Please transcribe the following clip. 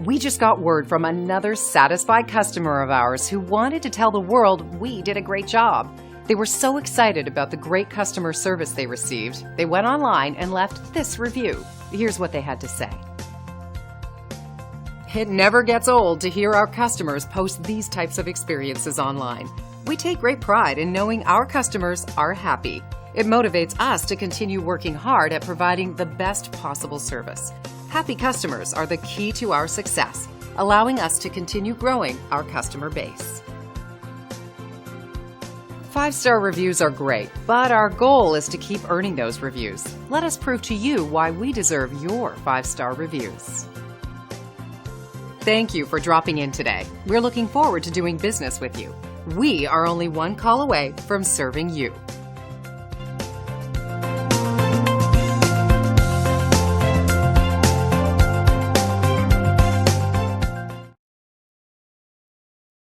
We just got word from another satisfied customer of ours who wanted to tell the world we did a great job. They were so excited about the great customer service they received, they went online and left this review. Here's what they had to say. It never gets old to hear our customers post these types of experiences online. We take great pride in knowing our customers are happy. It motivates us to continue working hard at providing the best possible service. Happy customers are the key to our success, allowing us to continue growing our customer base. 5-star reviews are great, but our goal is to keep earning those reviews. Let us prove to you why we deserve your 5-star reviews. Thank you for dropping in today. We're looking forward to doing business with you. We are only one call away from serving you.